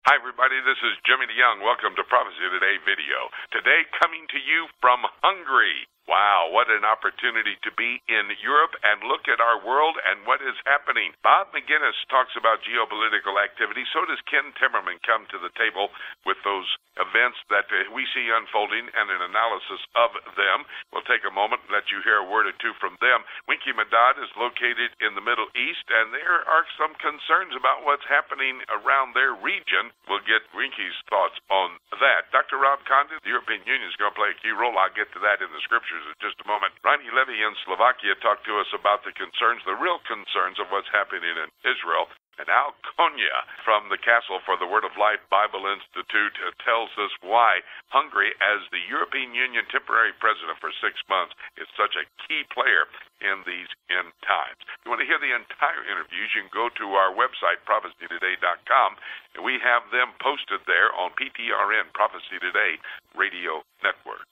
Hi everybody, this is Jimmy DeYoung. Welcome to Prophecy Today video. Today coming to you from Hungary. Wow, what an opportunity to be in Europe and look at our world and what is happening. Bob McGinnis talks about geopolitical activity. So does Ken Timmerman come to the table with those events that we see unfolding and an analysis of them. We'll take a moment and let you hear a word or two from them. Winky Madad is located in the Middle East, and there are some concerns about what's happening around their region. We'll get Winky's thoughts on that. Dr. Rob Condon, the European Union is going to play a key role. I'll get to that in the scriptures in just a moment. Ronnie Levy in Slovakia talked to us about the concerns, the real concerns of what's happening in Israel. And Al Konya from the Castle for the Word of Life Bible Institute tells us why Hungary, as the European Union temporary president for 6 months, is such a key player in these end times. If you want to hear the entire interviews, you can go to our website, prophecytoday.com, and we have them posted there on PTRN, Prophecy Today Radio Network.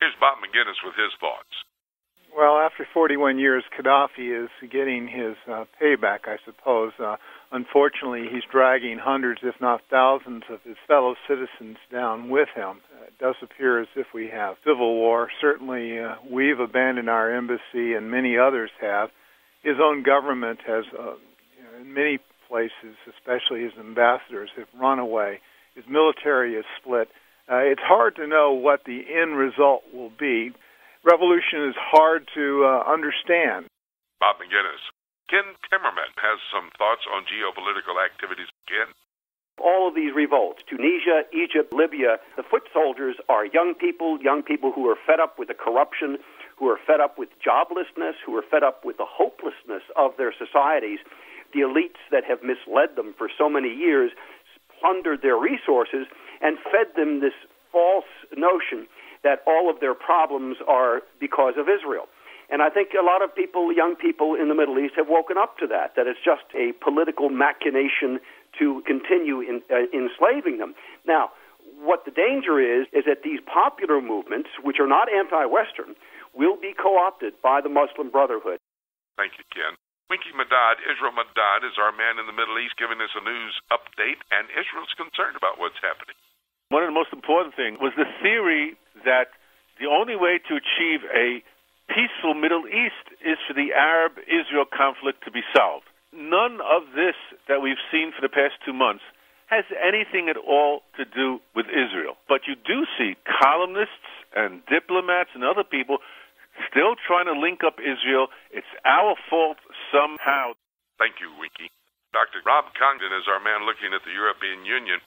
Here's Bob McGinnis with his thoughts. Well, after 41 years, Gaddafi is getting his payback, I suppose. Unfortunately, he's dragging hundreds, if not thousands, of his fellow citizens down with him. It does appear as if we have civil war. Certainly, we've abandoned our embassy, and many others have. His own government has, in many places, especially his ambassadors, have run away. His military is split. It's hard to know what the end result will be. Revolution is hard to understand. Bob McGinnis. Ken Timmerman has some thoughts on geopolitical activities. Ken? All of these revolts, Tunisia, Egypt, Libya, the foot soldiers are young people who are fed up with the corruption, who are fed up with joblessness, who are fed up with the hopelessness of their societies. The elites that have misled them for so many years plundered their resources and fed them this false notion that all of their problems are because of Israel. And I think a lot of people, young people in the Middle East, have woken up to that it's just a political machination to continue enslaving them. Now, what the danger is that these popular movements, which are not anti-Western, will be co-opted by the Muslim Brotherhood. Thank you, Ken. Winky Madad, Israel Madad, is our man in the Middle East giving us a news update, and Israel's concerned about what's happening. One of the most important things was the theory that the only way to achieve a peaceful Middle East is for the Arab-Israel conflict to be solved. None of this that we've seen for the past 2 months has anything at all to do with Israel. But you do see columnists and diplomats and other people still trying to link up Israel. It's our fault somehow. Thank you, Winky. Dr. Rob Condon is our man looking at the European Union.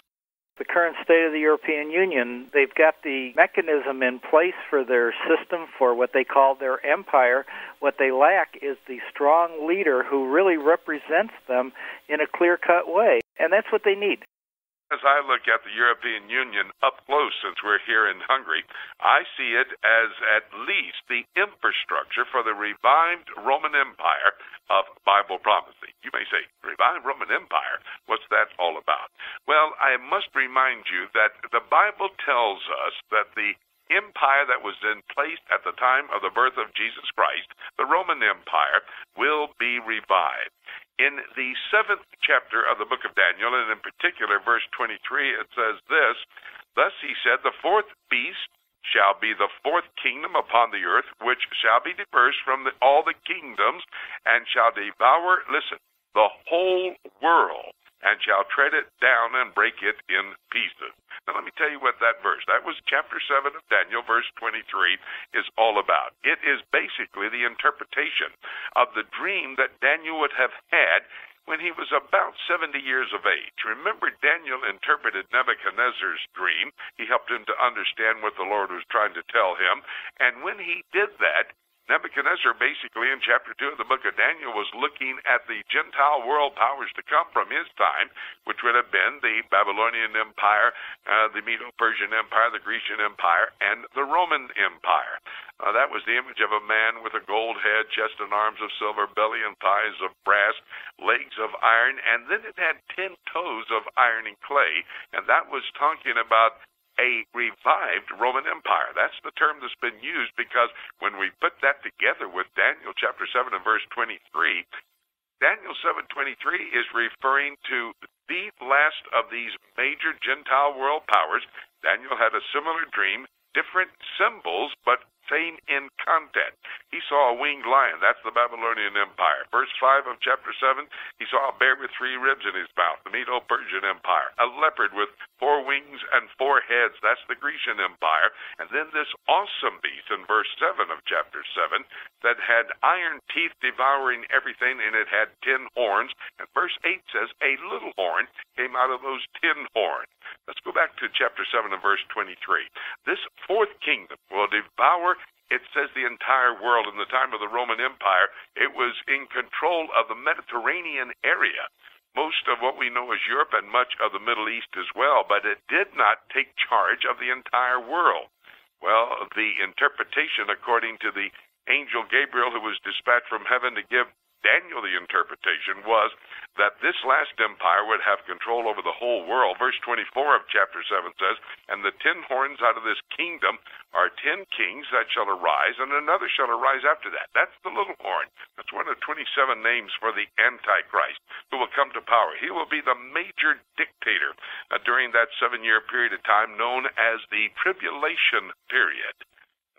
The current state of the European Union, they've got the mechanism in place for their system, for what they call their empire. What they lack is the strong leader who really represents them in a clear-cut way, and that's what they need. As I look at the European Union up close, since we're here in Hungary, I see it as at least the infrastructure for the revived Roman Empire of Bible prophecy. You may say, revived Roman Empire? What's that all about? Well, I must remind you that the Bible tells us that the empire that was in place at the time of the birth of Jesus Christ, the Roman Empire, will be revived. In the 7th chapter of the book of Daniel, and in particular verse 23, it says this, "Thus he said, the fourth beast shall be the fourth kingdom upon the earth, which shall be dispersed from all the kingdoms, and shall devour," listen, "the whole world, and shall tread it down and break it in pieces." Now let me tell you what that verse, that was chapter 7 of Daniel, verse 23, is all about. It is basically the interpretation of the dream that Daniel would have had when he was about 70 years of age. Remember, Daniel interpreted Nebuchadnezzar's dream. He helped him to understand what the Lord was trying to tell him. And when he did that, Nebuchadnezzar, basically, in chapter 2 of the book of Daniel, was looking at the Gentile world powers to come from his time, which would have been the Babylonian Empire, the Medo-Persian Empire, the Grecian Empire, and the Roman Empire. That was the image of a man with a gold head, chest and arms of silver, belly and thighs of brass, legs of iron, and then it had 10 toes of iron and clay, and that was talking about a revived Roman Empire. That's the term that's been used because when we put that together with Daniel chapter 7 and verse 23, Daniel 7:23 is referring to the last of these major Gentile world powers. Daniel had a similar dream, different symbols, but same in content. He saw a winged lion. That's the Babylonian Empire. Verse 5 of chapter 7, he saw a bear with 3 ribs in his mouth, the Medo-Persian Empire. A leopard with 4 wings and 4 heads. That's the Grecian Empire. And then this awesome beast in verse 7 of chapter 7 that had iron teeth devouring everything, and it had 10 horns. And verse 8 says a little horn came out of those 10 horns. Let's go back to chapter 7 and verse 23. This fourth kingdom will devour, it says, the entire world. In the time of the Roman Empire, it was in control of the Mediterranean area, most of what we know as Europe and much of the Middle East as well, but it did not take charge of the entire world. Well, the interpretation, according to the angel Gabriel, who was dispatched from heaven to give Daniel the interpretation, was that this last empire would have control over the whole world. Verse 24 of chapter 7 says, and the 10 horns out of this kingdom are 10 kings that shall arise, and another shall arise after that. That's the little horn. That's one of 27 names for the Antichrist, who will come to power. He will be the major dictator during that 7-year period of time known as the tribulation period.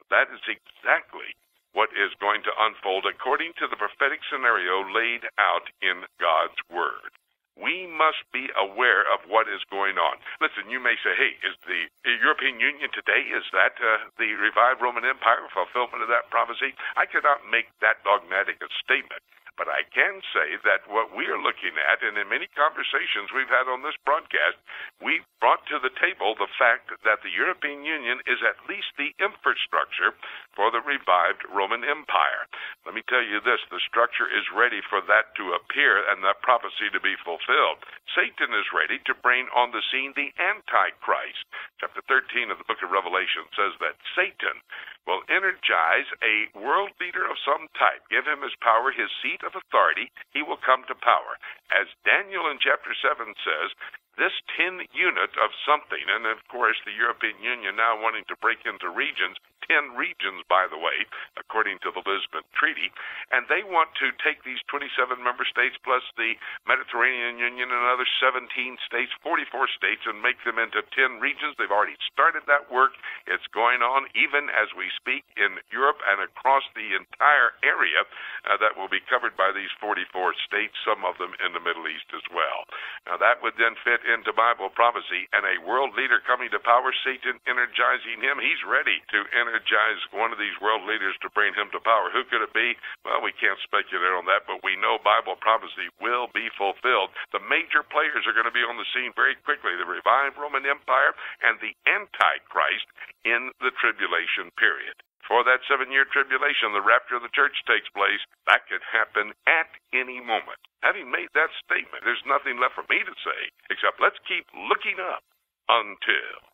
That is exactly what is going to unfold according to the prophetic scenario laid out in God's Word. We must be aware of what is going on. Listen, you may say, hey, is the European Union today, is that the revived Roman Empire, fulfillment of that prophecy? I cannot make that dogmatic a statement. But I can say that what we are looking at, and in many conversations we've had on this broadcast, we brought to the table the fact that the European Union is at least the infrastructure for the revived Roman Empire. Let me tell you this, the structure is ready for that to appear and that prophecy to be fulfilled. Satan is ready to bring on the scene the Antichrist. Chapter 13 of the book of Revelation says that Satan will energize a world leader of some type, give him his power, his seat of authority, he will come to power. As Daniel in chapter 7 says, this 10 unit of something, and of course the European Union now wanting to break into regions, 10 regions, by the way, according to the Lisbon Treaty, and they want to take these 27 member states plus the Mediterranean Union and another 17 states, 44 states, and make them into 10 regions. They've already started that work. It's going on even as we speak in Europe and across the entire area that will be covered by these 44 states, some of them in the Middle East as well. Now that would then fit into Bible prophecy, and a world leader coming to power, Satan energizing him. He's ready to energize one of these world leaders to bring him to power. Who could it be? Well, we can't speculate on that, but we know Bible prophecy will be fulfilled. The major players are going to be on the scene very quickly, the revived Roman Empire and the Antichrist in the tribulation period. For that 7-year tribulation, the rapture of the church takes place. That could happen at any moment. Having made that statement, there's nothing left for me to say except let's keep looking up until